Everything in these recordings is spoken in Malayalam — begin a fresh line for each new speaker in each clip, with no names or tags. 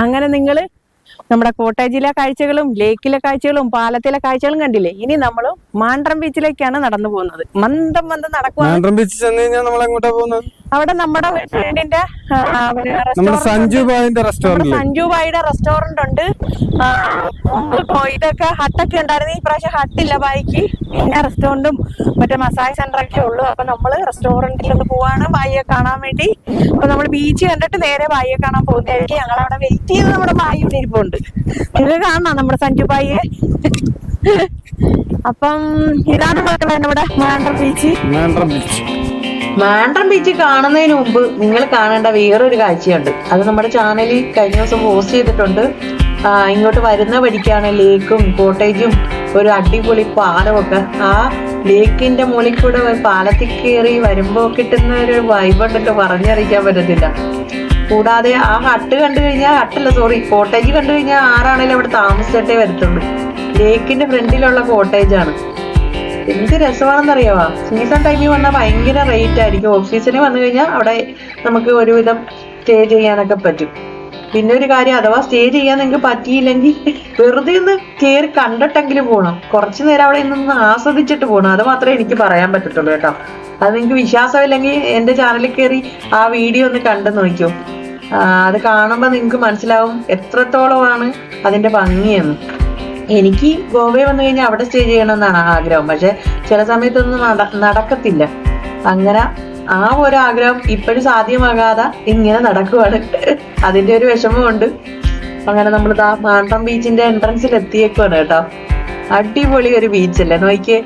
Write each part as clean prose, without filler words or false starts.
അങ്ങനെ നിങ്ങൾ നമ്മുടെ കോട്ടേജിലെ കാഴ്ചകളും ലേക്കിലെ കാഴ്ചകളും പാലത്തിലെ കാഴ്ചകളും കണ്ടില്ലേ. ഇനി നമ്മൾ മാണ്ഡ്രം ബീച്ചിലേക്കാണ് നടന്നു പോകുന്നത്. മന്ദം നടക്കുക.
മാണ്ഡ്രം ബീച്ചിൽ ചെന്ന് കഴിഞ്ഞാൽ നമ്മൾ എങ്ങോട്ടാ പോകുന്നത്?
അവിടെ നമ്മുടെ ഫ്രണ്ടിന്റെ
സഞ്ജുബായിന്റെ
റെസ്റ്റോറന്റ് ഉണ്ട്. ഇതൊക്കെ ഹട്ടൊക്കെ ഉണ്ടായിരുന്നു. ഈ പ്രാവശ്യം ഹട്ടില്ല ബായിക്ക്. പിന്നെ റെസ്റ്റോറന്റും മറ്റേ മസാജ് സെന്ററൊക്കെ ഉള്ളു. അപ്പൊ നമ്മള് റെസ്റ്റോറന്റിൽ ഒന്ന് പോവാണ് ബായിയെ കാണാൻ വേണ്ടി. അപ്പൊ നമ്മൾ ബീച്ച് കണ്ടിട്ട് നേരെ ബായിയെ കാണാൻ പോകുന്നതായിരിക്കും. ഞങ്ങൾ അവിടെ വെയിറ്റ് ചെയ്ത് നമ്മുടെ ബായി ഇവിടെ ഇരിപ്പുണ്ട്. നിങ്ങൾക്ക് കാണാം നമ്മുടെ സഞ്ജുബായിയെ. അപ്പം ഇതാണ് മക്കളെ നമ്മുടെ മാണ്ഡ്രം ബീച്ച്. മാണ്ഡ്രം ബീച്ച് കാണുന്നതിന് മുമ്പ് നിങ്ങൾ കാണേണ്ട വേറൊരു കാഴ്ചയുണ്ട്. അത് നമ്മുടെ ചാനലിൽ കഴിഞ്ഞ ദിവസം പോസ്റ്റ് ചെയ്തിട്ടുണ്ട്. ഇങ്ങോട്ട് വരുന്ന വഴിക്കാണ് ലേക്കും കോട്ടേജും ഒരു അടിപൊളി പാലമൊക്കെ. ആ ലേക്കിന്റെ മുകളിൽ കൂടെ പാലത്തിൽ കയറി വരുമ്പോ കിട്ടുന്ന ഒരു വൈബ് ഉണ്ടല്ലോ, പറഞ്ഞറിയിക്കാൻ പറ്റത്തില്ല. കൂടാതെ ആ ഹട്ട് കണ്ടു കഴിഞ്ഞാൽ കോട്ടേജ് കണ്ടു കഴിഞ്ഞാൽ ആരാണേലും അവിടെ താമസിച്ചിട്ടേ വരത്തുള്ളൂ. ലേക്കിന്റെ ഫ്രണ്ടിലുള്ള കോട്ടേജാണ്. എന്ത് രസമാണെന്നറിയാവാ. സീസൺ ടൈമിൽ വന്നാൽ ഭയങ്കര റേറ്റ് ആയിരിക്കും. ഓഫ് സീസണിൽ വന്നു കഴിഞ്ഞാൽ അവിടെ നമുക്ക് ഒരുവിധം സ്റ്റേ ചെയ്യാനൊക്കെ പറ്റും. പിന്നെ ഒരു കാര്യം, അഥവാ സ്റ്റേ ചെയ്യാൻ നിങ്ങൾക്ക് പറ്റിയില്ലെങ്കിൽ വെറുതെ ഒന്ന് കയറി കണ്ടിട്ടെങ്കിലും പോകണം. കുറച്ചു നേരം അവിടെ നിന്ന് ആസ്വദിച്ചിട്ട് പോകണം. അത് മാത്രമേ എനിക്ക് പറയാൻ പറ്റത്തുള്ളൂ കേട്ടോ. അത് നിങ്ങൾക്ക് വിശ്വാസമില്ലെങ്കിൽ എൻ്റെ ചാനലിൽ കയറി ആ വീഡിയോ ഒന്ന് കണ്ടു നോക്കിയോ. അത് കാണുമ്പോൾ നിങ്ങൾക്ക് മനസ്സിലാവും എത്രത്തോളമാണ് അതിൻ്റെ ഭംഗിയെന്ന്. എനിക്ക് ഗോവയിൽ വന്നു കഴിഞ്ഞാൽ അവിടെ സ്റ്റേ ചെയ്യണമെന്നാണ് ആഗ്രഹം. പക്ഷെ ചില സമയത്തൊന്നും നടക്കത്തില്ല. അങ്ങനെ ആ ഒരു ആഗ്രഹം ഇപ്പോഴും സാധ്യമാകാതെ ഇങ്ങനെ നടക്കുവാണ്. അതിന്റെ ഒരു വിഷമമുണ്ട്. അങ്ങനെ നമ്മൾ മാണ്ഡ്രം ബീച്ചിന്റെ എൻട്രൻസിൽ എത്തിയേക്കുവാണ് കേട്ടോ. അടിപൊളി ഒരു ബീച്ചല്ലേ, നോക്കിയേ.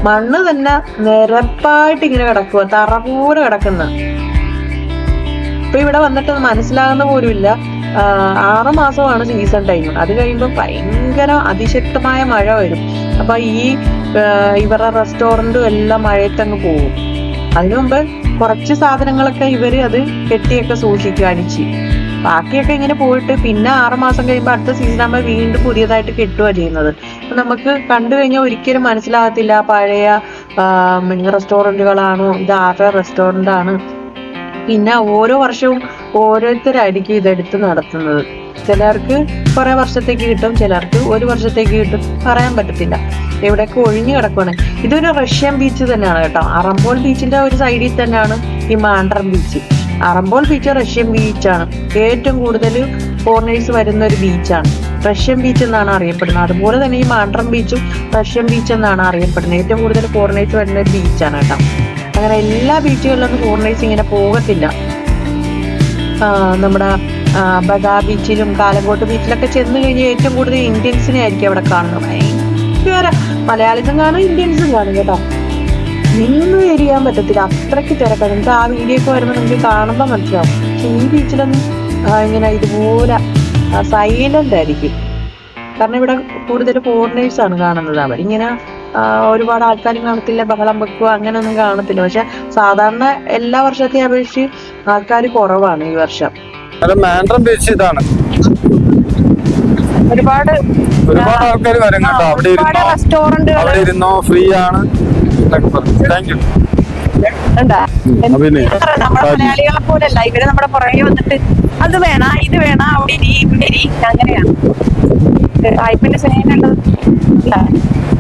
മണ്ണ് തന്നെ നിരപ്പായിട്ട് ഇങ്ങനെ കിടക്കുക, തറ പോലെ കിടക്കുന്ന. ഇപ്പൊ ഇവിടെ വന്നിട്ട് മനസ്സിലാകുന്ന പോലുമില്ല. 6 മാസമാണ് സീസൺ ടൈം. അത് കഴിയുമ്പോൾ ഭയങ്കര അതിശക്തമായ മഴ വരും. അപ്പൊ ഇവരുടെ റെസ്റ്റോറൻറ്റും എല്ലാം മഴയത്തങ്ങ് പോകും. അതിനു മുമ്പ് കുറച്ച് സാധനങ്ങളൊക്കെ ഇവര് അത് കെട്ടിയൊക്കെ സൂക്ഷിക്കും, അടിച്ച്. ബാക്കിയൊക്കെ ഇങ്ങനെ പോയിട്ട് പിന്നെ 6 മാസം കഴിയുമ്പോൾ അടുത്ത സീസൺ ആകുമ്പോൾ വീണ്ടും പുതിയതായിട്ട് കെട്ടുക ചെയ്യുന്നത്. അപ്പൊ നമുക്ക് കണ്ടു കഴിഞ്ഞാൽ ഒരിക്കലും മനസ്സിലാകത്തില്ല പഴയ റെസ്റ്റോറൻറ്റുകളാണോ ഇത് ആരുടെ റെസ്റ്റോറൻ്റ് ആണ്. പിന്നെ ഓരോ വർഷവും ഓരോരുത്തരായിരിക്കും ഇതെടുത്ത് നടത്തുന്നത്. ചിലർക്ക് കുറെ വർഷത്തേക്ക് കിട്ടും, ചിലർക്ക് 1 വർഷത്തേക്ക് കിട്ടും, പറയാൻ പറ്റത്തില്ല. എവിടെയൊക്കെ ഒഴിഞ്ഞു കിടക്കുകയാണ്. ഇതൊരു റഷ്യൻ ബീച്ച് തന്നെയാണ് കേട്ടോ. അറമ്പോൾ ബീച്ചിന്റെ ഒരു സൈഡിൽ തന്നെയാണ് ഈ Mandrem beach. Arambol beach Russian ബീച്ചാണ്. ഏറ്റവും കൂടുതൽ ഫോറിനേഴ്സ് വരുന്ന ഒരു ബീച്ചാണ്. റഷ്യൻ ബീച്ച് എന്നാണ് അറിയപ്പെടുന്നത്. അതുപോലെ തന്നെ ഈ മാണ്ഡ്രം ബീച്ചും റഷ്യൻ ബീച്ച് എന്നാണ് അറിയപ്പെടുന്നത്. ഏറ്റവും കൂടുതൽ ഫോറിനേഴ്സ് വരുന്ന ഒരു ബീച്ചാണ് കേട്ടോ. അങ്ങനെ എല്ലാ ബീച്ചുകളിലൊന്നും ഫോറിനേഴ്സ് ഇങ്ങനെ പോകത്തില്ല. നമ്മുടെ ബഗാ ബീച്ചിലും കാലങ്കോട്ട് ബീച്ചിലൊക്കെ ചെന്ന് കഴിഞ്ഞാൽ ഏറ്റവും കൂടുതൽ ഇന്ത്യൻസിനെ ആയിരിക്കും അവിടെ കാണുന്നത്. ഭയങ്കര മലയാളിസും കാണും, ഇന്ത്യൻസും കാണും കേട്ടോ. നിന്ന് എരിയാൻ പറ്റത്തില്ല, അത്രയ്ക്ക് തിരക്കാണ്. നിങ്ങൾക്ക് ആ വീഡിയോ ഒക്കെ വരുമ്പോൾ നിങ്ങൾക്ക് കാണുമ്പോൾ മനസ്സിലാവും. പക്ഷെ ഈ ബീച്ചിലൊന്നും ഇങ്ങനെ ഇതുപോലെ സൈലന്റ് ആയിരിക്കും. കാരണം ഇവിടെ കൂടുതൽ ഫോറിനേഴ്സാണ് കാണുന്നത്. അവരിങ്ങനെ ഒരുപാട് ആൾക്കാരും കാണത്തില്ല, ബഹളം വെക്കുക അങ്ങനെയൊന്നും കാണത്തില്ല. പക്ഷെ സാധാരണ എല്ലാ വർഷത്തെയും അപേക്ഷിച്ച് ആൾക്കാർ കുറവാണ് ഈ വർഷം.
മാണ്ഡ്രം ബീച്ച് ഇതാണ്.
ഒരുപാട്
ആൾക്കാർ വരും കേട്ടോ. അവിടെ ഇരുന്നോ, ഫ്രീ ആണ്.
മലയാളികളെ പോലല്ല ഇവര് നമ്മുടെ പുറകെ വന്നിട്ട് അത് വേണ ഇത് വേണ അവിടെ ഇവിടെ അങ്ങനെയാണ്. വായ്പിന്റെ സ്നേഹമുള്ളത്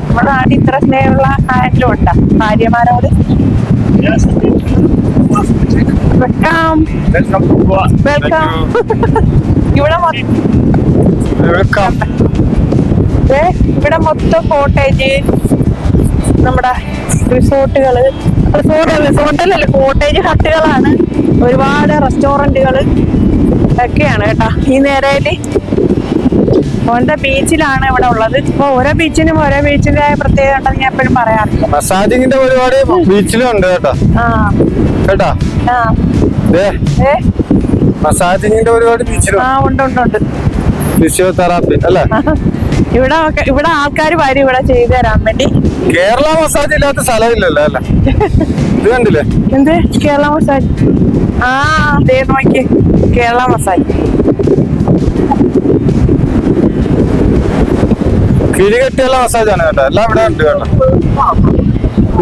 നമ്മുടെ നാട്ടിൽ ഇത്ര സ്നേഹമുള്ള ആരെങ്കിലും ഉണ്ടാ ഭാര്യമാരോട്? വെൽക്കം ഇവിടെ മൊത്തം കോട്ടേജ്, നമ്മുടെ റിസോർട്ടുകള്, റിസോർട്ടിലല്ല കോട്ടേജ് ഹട്ടുകളാണ്. ഒരുപാട് റെസ്റ്റോറന്റുകള് ഒക്കെയാണ് കേട്ടോ ഈ നേരയില്. ഓന്റെ ബീച്ചിലാണ് ഇവിടെ ഉള്ളത്. ഇപ്പൊ ഓരോ ബീച്ചിനും ഓരോ ബീച്ചിന്റെ പ്രത്യേകത ഉണ്ടെന്ന് ഞാൻ എപ്പോഴും പറയാറില്ല.
മസാജിങ്ങിന്റെ പരിപാടി ബീച്ചിലും ഉണ്ട് കേട്ടോ. കേട്ടാ മസാജിങ്ങിന്റെ പരിപാടി ബീച്ചിലും
ഉണ്ട്.
ഫിസിയോതെറാപ്പി അല്ലേ?
ഇവിടെ ആൾക്കാർ വരും ഇവിടെ ചെയ്തു തരാൻ വേണ്ടി.
കേരള മസാജ് ഇല്ലാത്ത സ്ഥലമില്ലല്ലോ അല്ലേ? ഇത് കണ്ടില്ലേ?
എന്ത് കേരള മസാജ്? നോക്കി കേരള മസാജ്.
കിഴികെട്ടിയുള്ള മസാജാണ് കേട്ടോ. എല്ലാം ഇവിടെ ഉണ്ട് കേട്ടോ.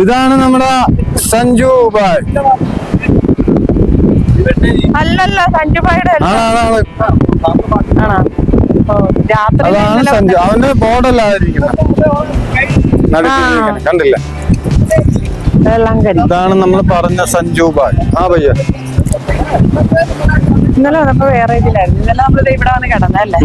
ഇതാണ് നമ്മുടെ സഞ്ജു ബായ്.
അല്ലല്ല, സഞ്ജു ബായുടെ ആണോ? ഓ, രാത്രി
അതാണ് സഞ്ജു. അവന്റെ ബോർഡല്ലാതിരിക്കുന്നത് കണ്ടില്ല.
വെള്ളംകരി.
ഇതാണ് നമ്മൾ പറഞ്ഞ സഞ്ജു ബായ്. ആ ഭയ്യ
ഇന്നലെ വന്നപ്പോ വേറെ ഇതിലായിരുന്നു. ഇന്നലെ നമ്മളിത് ഇവിടെ വന്ന് കിടന്നല്ലേ?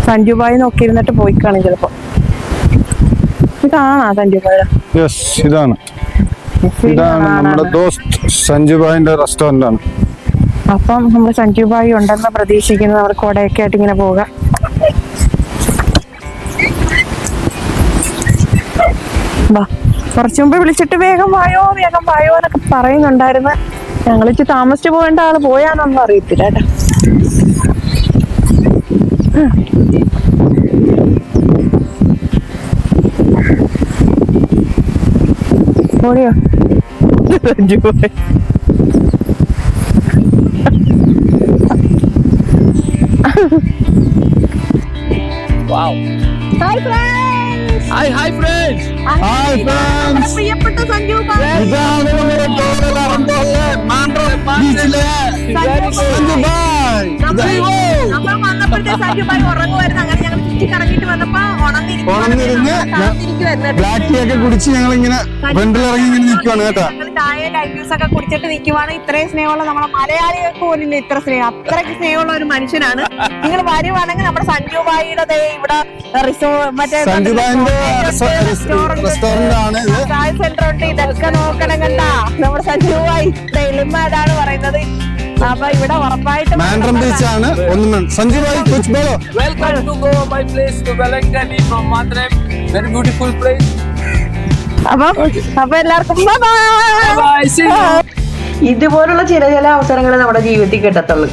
സഞ്ജുബായി നോക്കിയിരുന്നിട്ട് പോയി കാണും ചിലപ്പോ. ഇതാണോ സഞ്ജുബായ?
യെസ്, ഇതാണ് നമ്മുടെ ദോസ്ത് സഞ്ജുബായിന്റെ റെസ്റ്റോറന്റ് ആണ്.
അപ്പം നമ്മൾ സഞ്ജുബായി ഉണ്ടെന്ന് പ്രതീക്ഷിക്കുന്നത് അവിടെ കോടയൊക്കെ ആയിട്ട് ഇങ്ങനെ പോകാം. കുറച്ചു മുമ്പ് വിളിച്ചിട്ട് വേഗം വായോ എന്നൊക്കെ പറയുന്നുണ്ടായിരുന്നു. ഞങ്ങളിച്ച് താമസിച്ചു പോകേണ്ട ആള് പോയാന്നൊന്നും അറിയത്തില്ല കേട്ടോ. ഓടിയോ സഞ്ജുബായി?
Wow.
Hi friends.
Hi friends.
Hi friends.
പ്രിയപ്പെട്ട സഞ്ജുബായി.
ഇതാണ് നമ്മുടെ ബീച്ചിലെ സഞ്ജുബായ്.
നമ്മൾ വന്നപ്പോഴത്തെ സഞ്ജുബായി ഉറങ്ങുമായിരുന്നു. അങ്ങനെ ഞങ്ങൾ ചുറ്റി കറങ്ങിട്ട് വന്നപ്പോ
ഉണർന്നിരുന്ന് ബ്ലാക്ക് ടീ ഒക്കെ കുടിച്ച് ഞങ്ങൾ ഇങ്ങനെ ഫ്രണ്ടിലിറങ്ങി ഇങ്ങനെ നിൽക്കുവാണ് കേട്ടോ.
ചായ ലൈം ജ്യൂസ് ഒക്കെ കുടിച്ചിട്ട് നിൽക്കുവാണ്. ഇത്രയും സ്നേഹമുള്ള നമ്മളെ മലയാളികൾക്ക് പോലില്ല ഇത്ര സ്നേഹം. അത്രയ്ക്ക് സ്നേഹമുള്ള ഒരു മനുഷ്യനാണ്. നിങ്ങൾ വരുവാണെങ്കിൽ നമ്മുടെ സഞ്ജുബായിയുടെ ഇവിടെ
സഞ്ജുബായിന്റെ റെസ്റ്റോറന്റ് ആണ് ഇത്.
ചായ സെന്റർ ഉണ്ട്. ഇതൊക്കെ നോക്കണം കണ്ടാ നമ്മുടെ സഞ്ജുബായി എളിമ അതാണ് പറയുന്നത്. അപ്പൊ ഇവിടെ ഉറപ്പായിട്ടും
മാൻഡ്രം ബീച്ച് ആണ്. ഒന്നും സഞ്ജുബായി കുച്ച് ബോലോ.
Welcome to go my place to Velangani from Mandrem. Very beautiful place.
അപ്പൊ എല്ലാവർക്കും
Bye. See you.
ഇതുപോലുള്ള ചില അവസരങ്ങൾ നമ്മുടെ ജീവിതത്തിൽ കിട്ടത്തുള്ളൂ.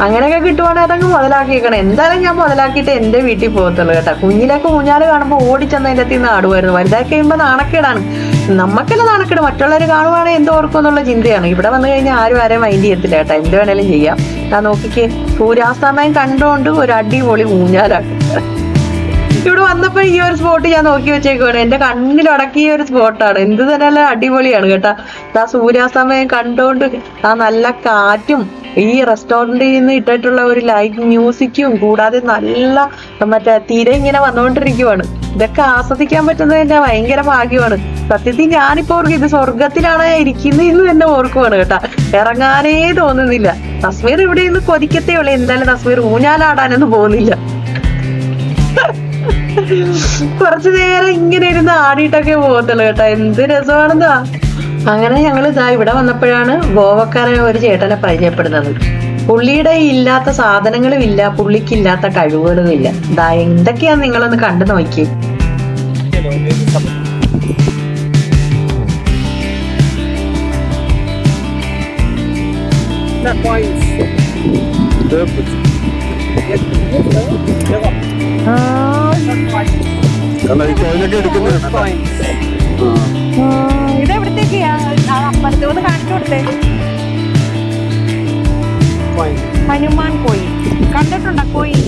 അങ്ങനെയൊക്കെ കിട്ടുവാണെങ്കിൽ അതങ്ങ് മുതലാക്കിയേക്കണം. എന്തായാലും ഞാൻ മുതലാക്കിയിട്ട് എന്റെ വീട്ടിൽ പോകത്തുള്ളൂ കേട്ടോ. കുഞ്ഞിലൊക്കെ ഊഞ്ഞാല് കാണുമ്പോൾ ഓടിച്ചെന്ന് അതിൻ്റെ അകത്ത് നിന്ന് ആടുമായിരുന്നു. വലുതായി കഴിയുമ്പോൾ നാണക്കേടാണ്. നമുക്കെല്ലാം നാണക്കേട്. മറ്റുള്ളവർ കാണുവാണെങ്കിൽ എന്തോർക്കും എന്നുള്ള ചിന്തയാണ്. ഇവിടെ വന്നു കഴിഞ്ഞാൽ ആരും ആരെയും മൈൻഡ് ചെയ്യത്തില്ല കേട്ടോ. എന്ത് വേണേലും ചെയ്യാം. ഞാൻ നോക്കിക്കേ, സൂര്യാസ്തമയം കണ്ടുകൊണ്ട് ഒരു അടിപൊളി ഊഞ്ഞാലാണ്. ഇവിടെ വന്നപ്പോ ഈ ഒരു സ്പോട്ട് ഞാൻ നോക്കി വെച്ചേക്കുവാണ്. എന്റെ കണ്ണിലടക്കിയ ഒരു സ്പോട്ടാണ്. എന്ത് തന്നെ അടിപൊളിയാണ് കേട്ടാ. ആ സൂര്യാസ്തമയം കണ്ടുകൊണ്ട് ആ നല്ല കാറ്റും ഈ റെസ്റ്റോറന്റിൽ നിന്ന് ഇട്ടിട്ടുള്ള ഒരു ലൈവ് മ്യൂസിക്കും കൂടാതെ നല്ല തിര ഇങ്ങനെ വന്നുകൊണ്ടിരിക്കുവാണ്. ഇതൊക്കെ ആസ്വദിക്കാൻ പറ്റുന്നത് എന്റെ ഭയങ്കര ഭാഗ്യമാണ്. സത്യത്തിൽ ഞാനിപ്പോ ഓർക്കും ഇത് സ്വർഗത്തിലാണ് ഇരിക്കുന്നതെന്ന് തന്നെ ഓർക്കുവാണ് കേട്ടാ. ഇറങ്ങാനേ തോന്നുന്നില്ല. തസ്മീർ ഇവിടെ നിന്ന് കൊതിക്കത്തേ ഉള്ളൂ. എന്തായാലും തസ്മീർ ഊഞ്ഞാലാടാനൊന്നും പോകുന്നില്ല. കുറച്ചു നേരം ഇങ്ങനെ ഇരുന്ന് ആടിയിട്ടൊക്കെ പോകത്തുള്ളൂ കേട്ടോ. എന്ത് രസമാണെന്നാ. അങ്ങനെ ഞങ്ങൾ ഇതാ ഇവിടെ വന്നപ്പോഴാണ് ഗോവക്കാരൻ ഒരു ചേട്ടനെ പരിചയപ്പെടുന്നത്. പുള്ളിയുടെ ഇല്ലാത്ത സാധനങ്ങളും ഇല്ല, പുള്ളിക്കില്ലാത്ത കഴിവുകളും ഇല്ല. ഇതാ എന്തൊക്കെയാ നിങ്ങളൊന്ന് കണ്ടു നോക്കി. ഇതെവിടത്തേക്കാ? അമ്പലത്തോട് കാണിച്ചു കൊടുത്തേ. ഹനുമാൻ കോയിൽ കണ്ടിട്ടുണ്ടോ? കോയിൽ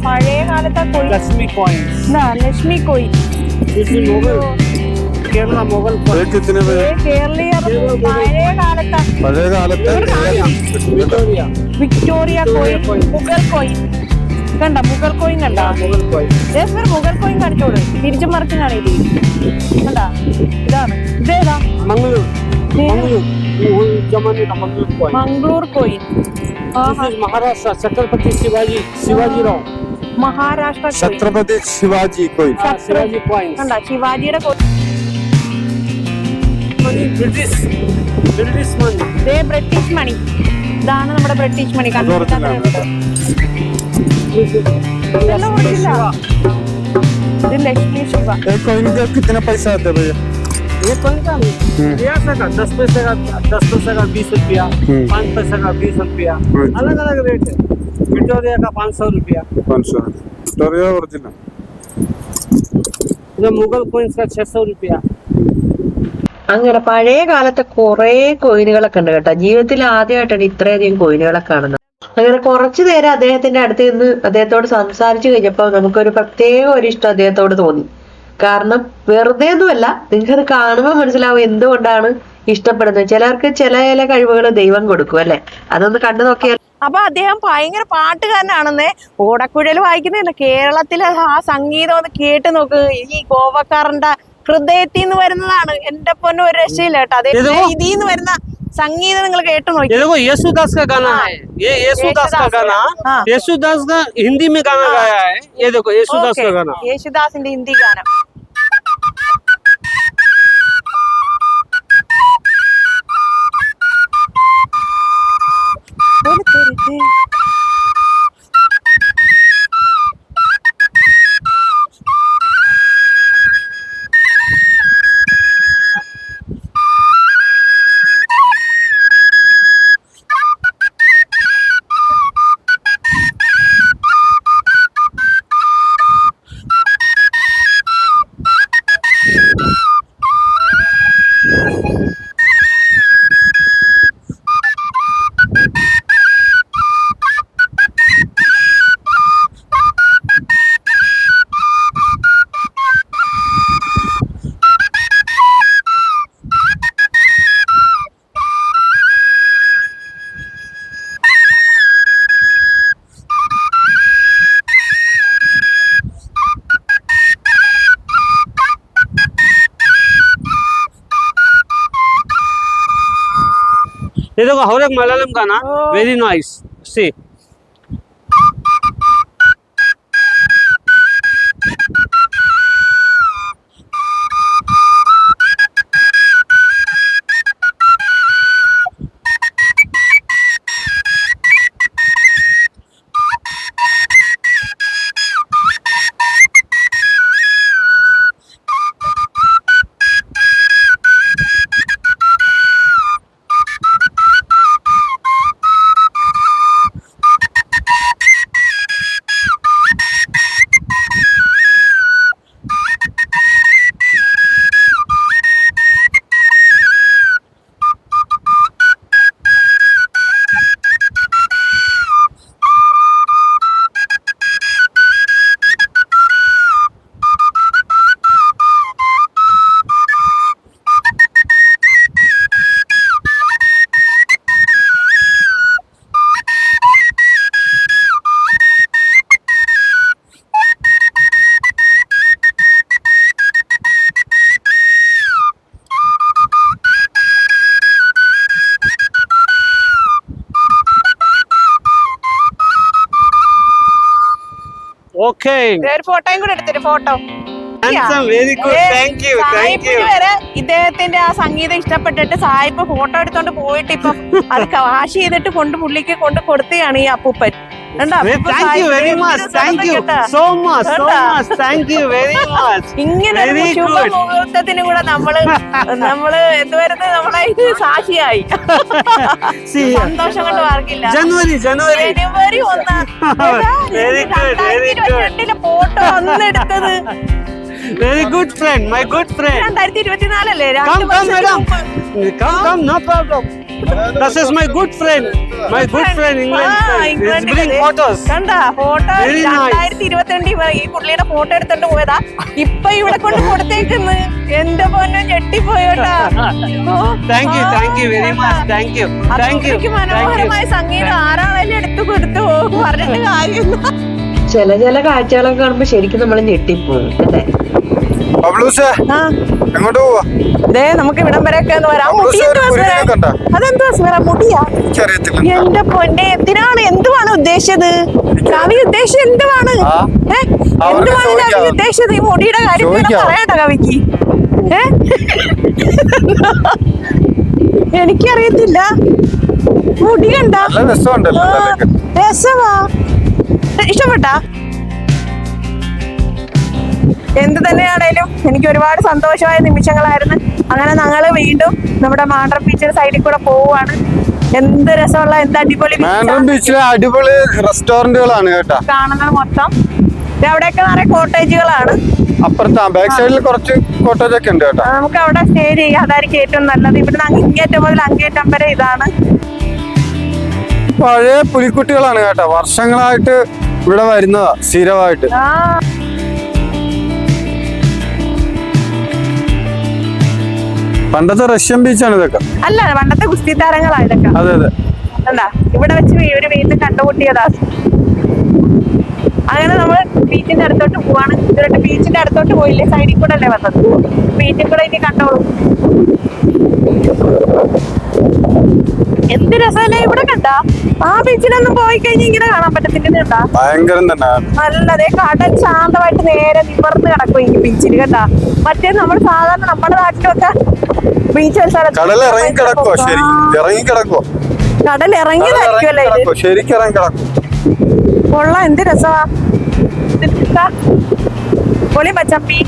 പഴയ കാലത്തെ കോയിൽ. ലക്ഷ്മി കോയിൽ. കേരളീയർ പഴയ കാലത്തെ വിക്ടോറിയ കോയിൽ, മുഗൾ കോയിൽ. കണ്ട മുഗൾ കോയിൻ കണ്ട? മുഗൾ കോയിൻ കാണിച്ചോളൂ. തിരിച്ചും മറിച്ചിനാണ് ഇത്. കണ്ടാ? ഇതാണ്. ഇതേതാ? Mangalore coin.
Maharashtra Chhatrapati Shivaji Rao.
Maharashtra
Chhatrapati Shivaji coin.
Shivaji coins.
കണ്ട? ശിവാജിയുടെ
British money.
ബ്രിട്ടീഷ് മണി. ഇതാണ് നമ്മുടെ ബ്രിട്ടീഷ് മണി. ഇത് ലക്ഷ്മി ശിവ.
कितना पैसा आता है भैया?
ये कोई का 10 पैसे का 20 रुपया, 5 पैसे का 20 रुपया, अलग अलग रेट है. विक्टोरिया का 500 रुपया.
500 विक्टोरिया ओरिजिनल.
ये मुगल कोइंस का 600 रुपया।
അങ്ങനെ പഴയ കാലത്തെ കുറെ കോയിനുകളൊക്കെ ഉണ്ട് കേട്ടോ. ജീവിതത്തിൽ ആദ്യമായിട്ടാണ് ഇത്രയധികം കോയിനുകളൊക്കെ കാണുന്നത്. അങ്ങനെ കുറച്ചു നേരം അദ്ദേഹത്തിന്റെ അടുത്ത് നിന്ന് അദ്ദേഹത്തോട് സംസാരിച്ചു കഴിഞ്ഞപ്പോൾ നമുക്കൊരു പ്രത്യേക ഒരു ഇഷ്ടം അദ്ദേഹത്തോട് തോന്നി. കാരണം വെറുതെ ഒന്നുമല്ല, നിങ്ങൾക്കത് കാണുമ്പോൾ മനസ്സിലാവും എന്തുകൊണ്ടാണ് ഇഷ്ടപ്പെടുന്നത്. ചിലർക്ക് ചില ചില കഴിവുകൾ ദൈവം കൊടുക്കും അല്ലെ. അതൊന്ന് കണ്ടു നോക്കിയാൽ.
അപ്പൊ അദ്ദേഹം ഭയങ്കര പാട്ടുകാരനാണെന്നേ. ഓടക്കുഴൽ വായിക്കുന്നില്ല, കേരളത്തിലെ ആ സംഗീതം ഒന്ന് കേട്ട് നോക്ക്. ഈ ഗോവക്കാരന്റെ ഹൃദയത്തിൽ നിന്ന് വരുന്നതാണ്. എന്റെ പൊന്നു ഒരു രക്ഷയില്ല കേട്ടോ. അതേ ഇതിന്ന് വരുന്ന संगीत
ये देखो येशुदास का गाना है, ये येशुदास का गाना, येशुदास का हिंदी में गाना गाया है। ये देखो येशुदास का गाना,
येशुदास हिंदी गाना।
ये देखो हर एक मलयालम गाना, वेरी नाइस। सी ओके,
ഫോട്ടോയും കൂടെ എടുത്തൊരു photo.
Very good, thank you, thank you.
വരെ ഇദ്ദേഹത്തിന്റെ ആ സംഗീതം ഇഷ്ടപ്പെട്ടിട്ട് സായിപ്പ് ഫോട്ടോ എടുത്തോണ്ട് പോയിട്ട് ഇപ്പൊ അത് വാഷ് ചെയ്തിട്ട് പുള്ളിക്ക് കൊണ്ട് കൊടുക്കുകയാണ് ഈ അപ്പൂപ്പൻ. ഇങ്ങനെ ശുഭമുഹൂർത്തത്തിന് കൂടെ നമ്മള് എന്തുവരുന്നത് നമ്മളെ സാക്ഷിയായി. സന്തോഷം കൊണ്ട് മാർക്കില്ല.
ജനുവരി
1 2022 ഫോട്ടോ അന്ന് എടുത്തത്.
Very good friend, my good friend.
2024 അല്ലേ?
Come, no problem. This is my good friend, England friend. He's bring photos.
കണ്ടാ ഫോട്ടോ 2022 ഈ പുള്ളിയുടെ ഫോട്ടോ എടുത്തോണ്ട് പോയതാ. ഇപ്പൊ ഇവിടെ കൊണ്ട് കൊടുത്തേക്കുന്നു. എന്റെ പൊന്നു ഞെട്ടിപ്പോയോട്ടാ.
Thank you very much. Thank you.
മനോഹരമായ സംഗീതം ആരാണെങ്കിലും എടുത്തു കൊടുത്തു പറഞ്ഞിട്ട് കാര്യമില്ല.
ചില കാഴ്ചകളൊക്കെ കാണുമ്പോ ശരിക്കും നമ്മൾ ഞെട്ടിപ്പോകും അല്ലേ.
എങ്ങോട്ട് പോവാ?
നമുക്ക് ഇവിടം വരെയൊക്കെ വരാം. അതെന്താ സ്മര മുടിയാ? എന്റെ പൊന്നെ, എന്തുവാണ് ഉദ്ദേശിച്ചത്? കവി ഉദ്ദേശിച്ചത് എന്തുവാണ്? എന്തുവാണ് കവി ഉദ്ദേശിച്ചത്? ഈ മുടിയുടെ കാര്യം പറയാട്ടോ കവിക്ക്. എനിക്കറിയത്തില്ല. മുടി കണ്ട രസമാ, ഇഷ്ടപ്പെട്ടാ? എന്ത് തന്നെയാണേലും എനിക്ക് ഒരുപാട് സന്തോഷമായ നിമിഷങ്ങളായിരുന്നു. അങ്ങനെ ഞങ്ങള് വീണ്ടും നമ്മുടെ മാണ്ഡ്രം ബീച്ചിന്റെ സൈഡിൽ കൂടെ പോവുകയാണ്. എന്ത് രസമുള്ള, എന്ത് അടിപൊളി
ബീച്ചിലെ അടിപൊളി റെസ്റ്റോറന്റുകളാണ് കേട്ടോ.
കാണുന്നത് മൊത്തം അവിടെയൊക്കെ നിറയെ കോട്ടേജുകളാണ്.
അപ്പുറത്താ ബാക്ക് സൈഡിൽ കുറച്ച് കോട്ടേജ് ഒക്കെ ഉണ്ട് കേട്ടോ.
നമുക്ക് അവിടെ സ്റ്റേ ചെയ്യാം, അതായിരിക്കും ഏറ്റവും നല്ലത്. ഇവിടുന്ന് അങ്ങേറ്റം മുതൽ അങ്ങേറ്റം വരെ ഇതാണ്.
പഴയ പുലിക്കുട്ടികളാണ് കേട്ടോ, വർഷങ്ങളായിട്ട് ഇവിടെ വരുന്നതാ സ്ഥിരമായിട്ട്.
ആ
പണ്ടത്തെ റഷ്യൻ ബീച്ചാണ് ഇതൊക്കെ.
അല്ല, പണ്ടത്തെ ഗുസ്തി താരങ്ങളാ ഇതൊക്കെ.
അതെ അതെ.
എന്താ ഇവിടെ വെച്ച് ഒരു വീട്ടിൽ കണ്ടുമുട്ടിയതാ. അങ്ങനെ നമ്മൾ ബീച്ചിന്റെ അടുത്തോട്ട് പോവാണ്. ഇതുവരെ ബീച്ചിന്റെ അടുത്തോട്ട് പോയില്ലേ, സൈഡിൽ കൂടെ അല്ലേ വന്നത്. ബീച്ചിൽ കൂടെ ഇനി കണ്ടോളൂ. എന്ത് രസമല്ലേ ഇവിടെ കണ്ടാ. ആ ബീച്ചിലൊന്നും പോയി കഴിഞ്ഞാൽ ഇങ്ങനെ കാണാൻ പറ്റത്തില്ല. കണ്ടാ
ഭയങ്കരം തന്നെ.
നല്ലതേ കടൽ ശാന്തമായിട്ട് നേരെ നിവർന്ന് കിടക്കും ഈ ബീച്ചിൽ കണ്ടാ. മറ്റേ നമ്മൾ സാധാരണ നമ്മുടെ നാട്ടിലൊക്കെ ബീച്ച്
കടൽ ഇറങ്ങി കിടക്കോ, ശരി ഇറങ്ങി കിടക്കോ,
കടൽ ഇറങ്ങിയതായിരിക്കും അല്ലേ ഇത്.
ശരിക്കും ഇറങ്ങി കിടക്കും.
കൊള്ളാം, എന്ത് രസമാ. പൊളി മച്ചമ്പി.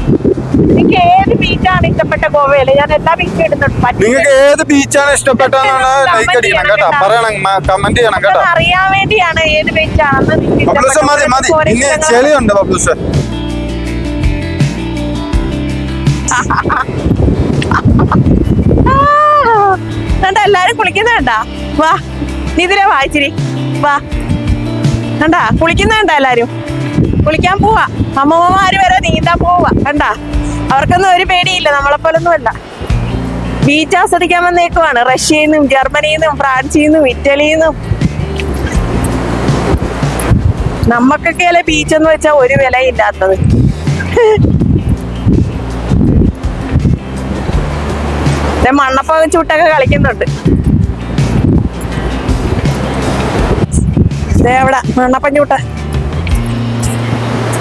എനിക്ക് ഏത് ബീച്ചാണ് ഇഷ്ടപ്പെട്ട ഗോവയില്? ഞാൻ എല്ലാ ബീച്ചും ഇടുന്നുണ്ട്.
നിങ്ങൾക്ക് ഏത് ബീച്ചാണ് ഇഷ്ടപ്പെട്ടതെന്നാണ് ലൈക്ക് അടിക്കണം കേട്ടോ, പറയണം, കമന്റ് ചെയ്യണം കേട്ടോ.
അറിയാൻ വേണ്ടിയാണ് ഏത് ബീച്ചാണെന്ന്.
മതി മതി, ഇനി ചെളിയുണ്ട് ബബ്ലൂസ്.
കണ്ട എല്ലാരും കുളിക്കുന്ന കണ്ടാ. വാ നിതിരെ വായിച്ചിരി വാ. കണ്ടാ കുളിക്കുന്ന കണ്ടാ, എല്ലാരും കുളിക്കാൻ പോവാ. അമ്മമ്മമാര് വരെ നീന്താൻ പോവാ. കണ്ടാ, അവർക്കൊന്നും ഒരു പേടിയില്ല, നമ്മളെപ്പോലൊന്നും അല്ല. ബീച്ച് ആസ്വദിക്കാൻ വന്നേക്കുവാണ്. റഷ്യയിൽ നിന്നും ജർമ്മനിയിൽ നിന്നും ഫ്രാൻസിൽ നിന്നും ഇറ്റലിയിൽ നിന്നും. നമ്മക്കൊക്കെ അല്ലെ ബീച്ച് എന്ന് വെച്ചാൽ ഒരു വിലയില്ലാത്തത്. മണ്ണപ്പ ചൂട്ടൊക്കെ കളിക്കുന്നുണ്ട്. എവിടെ മണ്ണപ്പൻ ചൂട്ട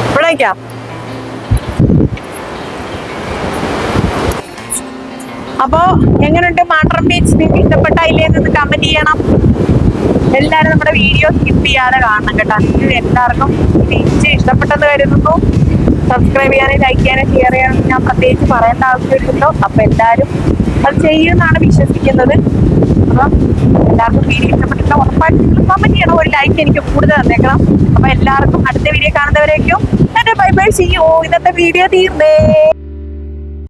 ഇവിടെ വയ്ക്കാം. അപ്പോ എങ്ങനെയുണ്ട് മാട്രം ബീച്ച്? നിങ്ങൾക്ക് ഇഷ്ടപ്പെട്ടില്ലേ എന്ന് കമന്റ് ചെയ്യണം. എല്ലാരും നമ്മുടെ വീഡിയോ സ്കിപ്പ് ചെയ്യാതെ കാണണം കേട്ടോ. എല്ലാവർക്കും ബീച്ച് ഇഷ്ടപ്പെട്ടെന്ന് കരുതുന്നു. സബ്സ്ക്രൈബ് ചെയ്യാനും ലൈക്ക് ചെയ്യാനും ഷെയർ ചെയ്യാനും ഞാൻ പ്രത്യേകിച്ച് പറയേണ്ട ആവശ്യമില്ലല്ലോ. അപ്പൊ എല്ലാരും അത് ചെയ്യുമെന്നാണ് വിശ്വസിക്കുന്നത്. അപ്പം എല്ലാവർക്കും വീഡിയോ ഇഷ്ടപ്പെട്ടിട്ട് ഉറപ്പായിട്ട് കമന്റ് ചെയ്യണം. ഒരു ലൈക്ക് എനിക്ക് കൂടുതൽ തന്നേക്കണം. അപ്പൊ എല്ലാവർക്കും അടുത്ത വീഡിയോ കാണുന്നവരേക്കും ബൈ ബൈ. ചെയ്യോ, ഇന്നത്തെ വീഡിയോ തീർന്നേ.